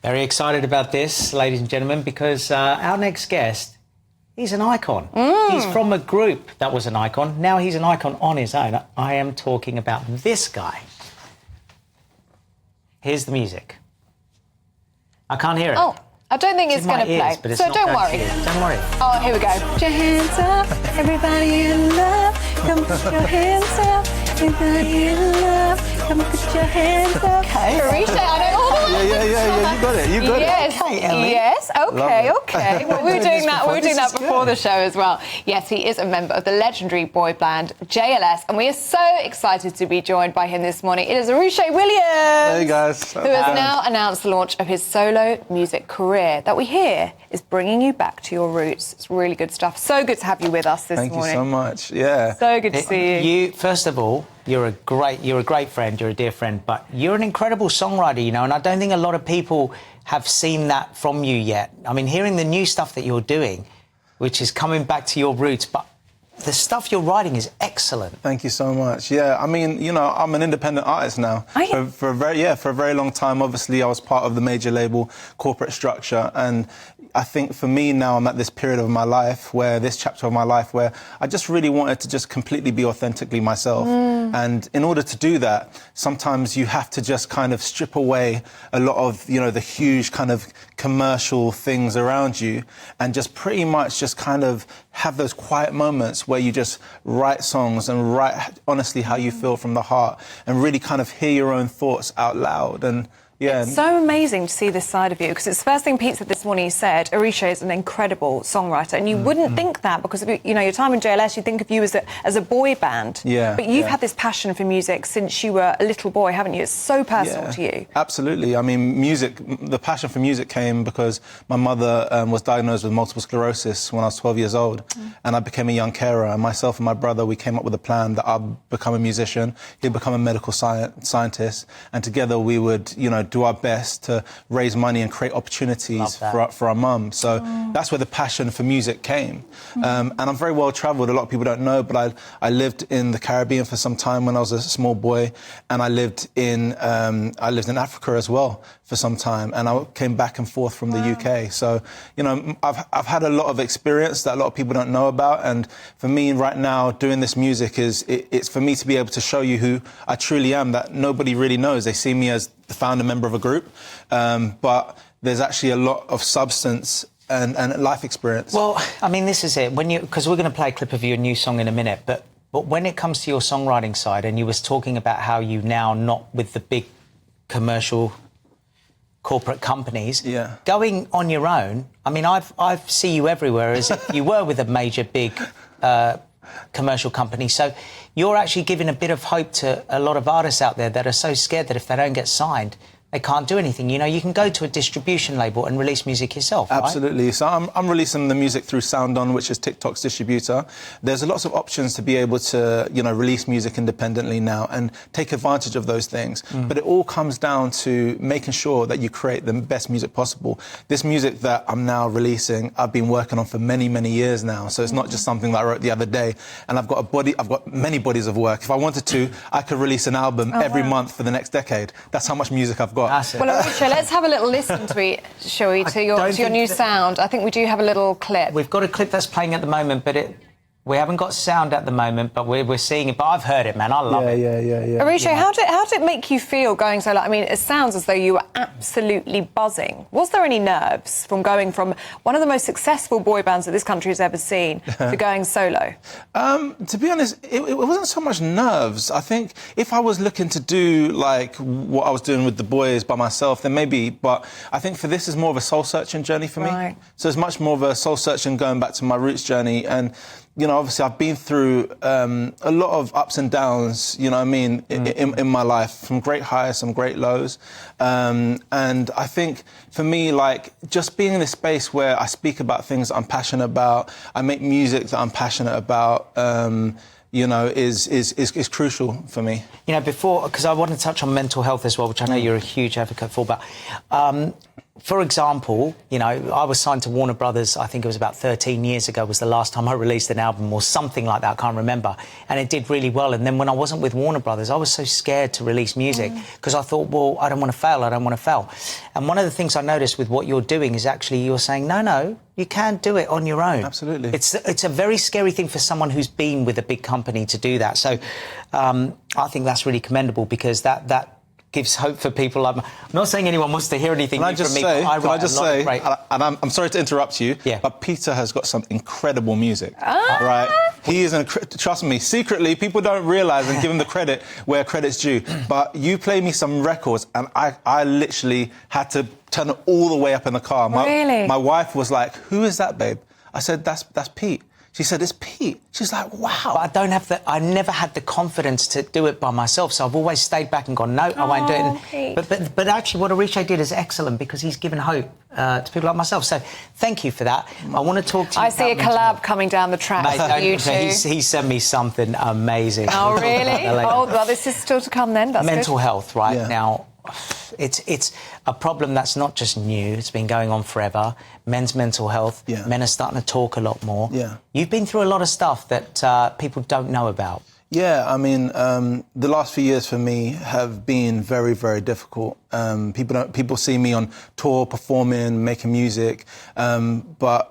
Very excited about this, ladies and gentlemen, because our next guest, he's an icon. He's from a group that was an icon. Now he's an icon on his own. I am talking about this guy. Here's the music. I can't hear it. Oh, I don't think it's going to play. But it's so not don't worry. Don't worry. Oh, here we go. Put your hands up, everybody in love. Come put your hands up, everybody in love. Come put your hands up. Okay. Oritse, I know all the words. Yeah. You got it. You got yes. it. Okay, Ellie. Yes. Okay. Well, we were doing that before the show as well. Yes, he is a member of the legendary boy band JLS, and we are so excited to be joined by him this morning. It is Oritse Williams. Hey guys. Who has now announced the launch of his solo music career that we hear is bringing you back to your roots. It's really good stuff. So good to have you with us this morning. Thank you so much. Yeah. So good to see you. First of all, you're a great friend, you're a dear friend, but you're an incredible songwriter, you know, and I don't think a lot of people have seen that from you yet. I mean, hearing the new stuff that you're doing, which is coming back to your roots, but the stuff you're writing is excellent. Thank you so much. Yeah, I mean, you know, I'm an independent artist now. For a very long time. Obviously, I was part of the major label corporate structure, and I think for me now, I'm at this period of my life this chapter of my life where I just really wanted to just completely be authentically myself. And in order to do that, sometimes you have to just kind of strip away a lot of, you know, the huge kind of commercial things around you and just pretty much just kind of have those quiet moments where you just write songs and write honestly how you feel from the heart and really kind of hear your own thoughts out loud. And yeah. It's so amazing to see this side of you, because it's the first thing Pete said this morning. He said Oritse is an incredible songwriter, and you wouldn't think that because of, you know, your time in JLS. You think of you as a boy band, but you've had this passion for music since you were a little boy, haven't you? It's so personal to you. Absolutely. I mean, the passion for music came because my mother was diagnosed with multiple sclerosis when I was 12 years old, and I became a young carer. And myself and my brother, we came up with a plan that I'd become a musician, he'd become a medical scientist, and together we would, you know, do our best to raise money and create opportunities for our mum. So that's where the passion for music came. And I'm very well travelled. A lot of people don't know, but I lived in the Caribbean for some time when I was a small boy, and I lived in Africa as well for some time, and I came back and forth from the UK. So, you know, I've had a lot of experience that a lot of people don't know about, and for me right now doing this music it's for me to be able to show you who I truly am that nobody really knows. They see me as the founder member of a group, but there's actually a lot of substance and life experience. Well, I mean, this is it. Because we're going to play a clip of your new song in a minute, but when it comes to your songwriting side, and you was talking about how you now not with the big commercial corporate companies, going on your own. I mean, I see you everywhere as if you were with a major big commercial company. So you're actually giving a bit of hope to a lot of artists out there that are so scared that if they don't get signed, they can't do anything. You know, you can go to a distribution label and release music yourself, Absolutely. Right? So I'm releasing the music through SoundOn, which is TikTok's distributor. There's lots of options to be able to, you know, release music independently now and take advantage of those things. But it all comes down to making sure that you create the best music possible. This music that I'm now releasing, I've been working on for many, many years now. So it's not just something that I wrote the other day. And I've got many bodies of work. If I wanted to, I could release an album every month for the next decade. That's how much music I've got. Well, Oritse, let's have a little listen to it, shall we, to your new sound. I think we do have a little clip. We've got a clip that's playing at the moment, but we haven't got sound at the moment, but we're seeing it. But I've heard it, man. I love it. Yeah. Oritse, how did it make you feel going so? I mean, it sounds as though you were absolutely buzzing. Was there any nerves from going from one of the most successful boy bands that this country has ever seen to going solo? To be honest, it wasn't so much nerves. I think if I was looking to do like what I was doing with the boys by myself, then maybe. But I think for this is more of a soul searching journey for me. So it's much more of a soul searching, going back to my roots journey. And you know, obviously I've been through a lot of ups and downs, you know what I mean, in my life, from great highs, some great lows. And I think for me, like, just being in this space where I speak about things that I'm passionate about, I make music that I'm passionate about, you know, is crucial for me. You know, before, because I want to touch on mental health as well, which I know you're a huge advocate for, but for example, you know, I was signed to Warner Brothers, I think it was about 13 years ago was the last time I released an album or something like that, I can't remember. And it did really well. And then when I wasn't with Warner Brothers, I was so scared to release music because I thought, well, I don't want to fail, I don't want to fail. And one of the things I noticed with what you're doing is actually you're saying, no, you can do it on your own. Absolutely. It's a very scary thing for someone who's been with a big company to do that. So I think that's really commendable because that gives hope for people. I'm not saying anyone wants to hear anything from me. Can I just say, and I'm sorry to interrupt you, but Peter has got some incredible music, right? He is, trust me, secretly, people don't realise and give him the credit where credit's due. But you play me some records and I literally had to turn it all the way up in the car. My wife was like, who is that, babe? I said, that's Pete. She said, it's Pete. She's like, wow. But I never had the confidence to do it by myself, so I've always stayed back and gone, no, I won't do it. But actually what Oritse did is excellent because he's given hope to people like myself. So thank you for that. I want to talk to you I see a collab coming down the track for you two. He sent me something amazing. Oh, really? Oh, well, this is still to come then. That's mental good. health, right? Now, it's a problem that's not just new. It's been going on forever. Men's mental health. Men are starting to talk a lot more. You've been through a lot of stuff that people don't know about. Yeah, I mean, the last few years for me have been very, very difficult. People see me on tour, performing, making music, but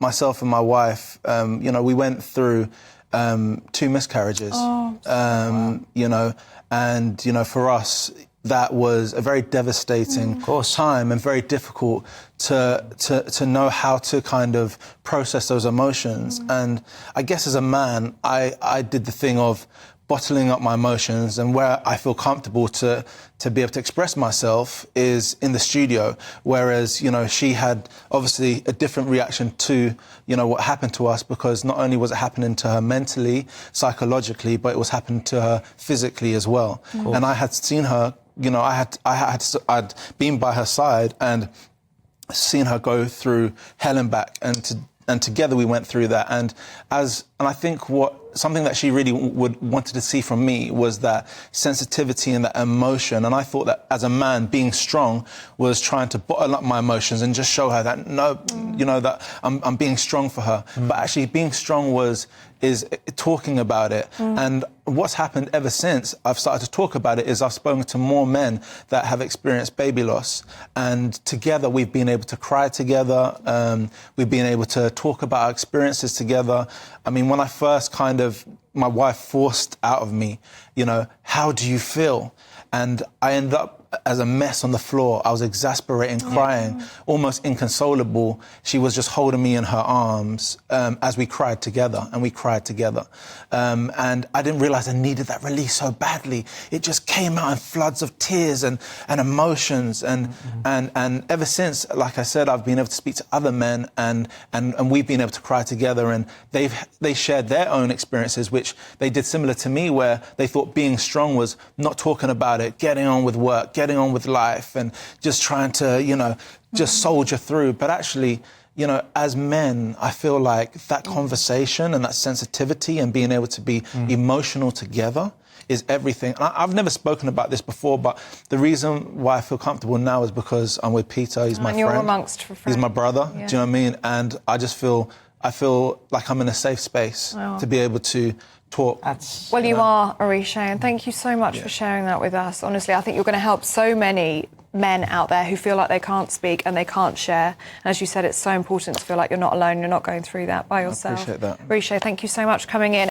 myself and my wife, you know, we went through 2 miscarriages. You know, and you know, for us, that was a very devastating time and very difficult to know how to kind of process those emotions. And I guess as a man, I did the thing of bottling up my emotions, and where I feel comfortable to be able to express myself is in the studio, whereas, you know, she had obviously a different reaction to, you know, what happened to us, because not only was it happening to her mentally, psychologically, but it was happening to her physically as well. And I had seen her, you know, I'd been by her side and seen her go through hell and back, and together we went through that. And I think something that she really wanted to see from me was that sensitivity and that emotion. And I thought that as a man, being strong was trying to bottle up my emotions and just show her that, no, you know, that I'm being strong for her. But actually being strong is talking about it. And what's happened ever since I've started to talk about it is I've spoken to more men that have experienced baby loss, and together we've been able to cry together. We've been able to talk about our experiences together. I mean, when I first my wife forced out of me, you know, how do you feel? And I ended up as a mess on the floor. I was exasperating, crying, almost inconsolable. She was just holding me in her arms as we cried together, and we cried together. And I didn't realise I needed that release so badly. It just came out in floods of tears and emotions. And ever since, like I said, I've been able to speak to other men, and we've been able to cry together. And they shared their own experiences, which they did similar to me, where they thought being strong was not talking about it, getting on with work, getting on with life, and just trying to, you know, just soldier through. But actually, you know, as men, I feel like that conversation and that sensitivity and being able to be emotional together is everything. And I've never spoken about this before, but the reason why I feel comfortable now is because I'm with Peter. He's my friend. You're amongst friends. He's my brother. Do you know what I mean? And I feel like I'm in a safe space to be able to talk. Well, you are, Oritse, and thank you so much for sharing that with us. Honestly, I think you're going to help so many men out there who feel like they can't speak and they can't share. And as you said, it's so important to feel like you're not alone, you're not going through that by yourself. I appreciate that. Oritse, thank you so much for coming in.